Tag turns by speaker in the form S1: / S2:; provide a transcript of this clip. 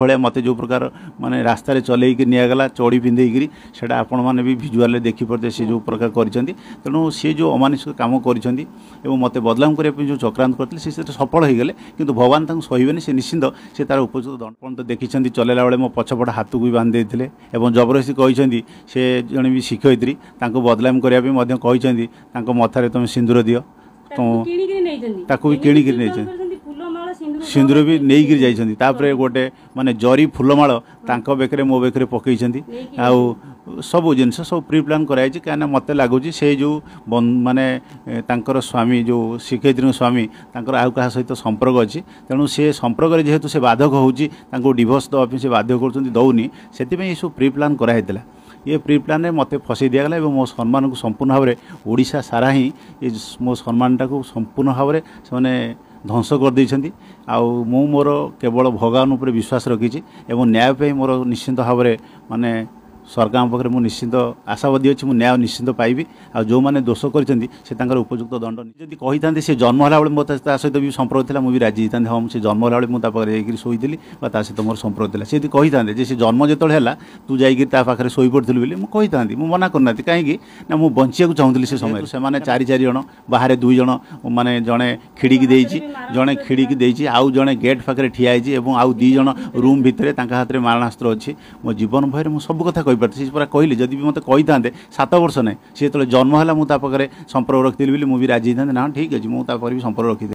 S1: भाया मत जो प्रकार माने रास्त चलैक निगला चौड़ी पिंधेकरी से आपण मैंने भी भिजुआल देखिपे से जो प्रकार कर तेणु सी जो अमानुषिक काम कर मत बदलाम करने जो चक्रांत करते से सफल हो गले कि भगवान सहीबे से निश्चिंत से तार उपयुक्त दंड तो देखी चलैला बेले मो पछपट हाथ को भी बांधि देते और जबरदस्ती कहते से जड़े भी शिक्षयित्री बदलाम करने मथारे तुम सिंदूर दियो तो भी किणिक नहीं सिंदूर भी नहीं जापर गोटे माने जरी फूलमाल बेकरे मो बेकरे पकई सब जिनस सब प्री प्लान कराई कहीं मत लगुच से जो माने स्वामी जो शिक्षयित्री स्वामी आउ क्या सहित संपर्क अच्छी तेणु से संपर्क जेहेतु से बाधक हो डिवोर्स दवाई से बाध्य कर दौनी से सब प्री प्लान कराई ये प्री प्लान में मत फसई दिगला मो सम्मान को संपूर्ण भाव में ओडिशा सारा ही ये मो सम्मान टाक संपूर्ण भाव में ध्वंस कर आउ मु मोर केवल भगवान उपर विश्वास रखी न्याय पे मोर निश्चिंत भाव में माने सरकार पाखे मुझे निश्चिंत आशावादी अच्छी न्याय निश्चिंत पाइबी आ जो मैंने दोष कर उपयुक्त दंड जदि कही था से जन्म है मोर सहित भी संपर्क था मुझे राजी था हाँ से जन्म है मुझे शोली सहित मोर संपर्क था सी कही था से जन्म जो है तू जाकर शोई पड़ी बोली मुझे कही मुझे मना करना कहीं ना मुझे बंचा चाहूली से समय से चारि जन बाहर दुई जन माने जड़े खिड़की देती जड़े खिड़की देती आउ जड़े गेट पाखे ठिया आउ दी जन रूम भितर हाथ में मारणास्त्र अच्छी मो जीवन भर मुझे सब कथा कही पूरा कहली जदि भी मत कही था 7 वर्ष ना सी जो जन्म है मुझे संपर्क रखी बोली मुझे राजी था ना ठीक अच्छे मुझे भी संपर्क रखी।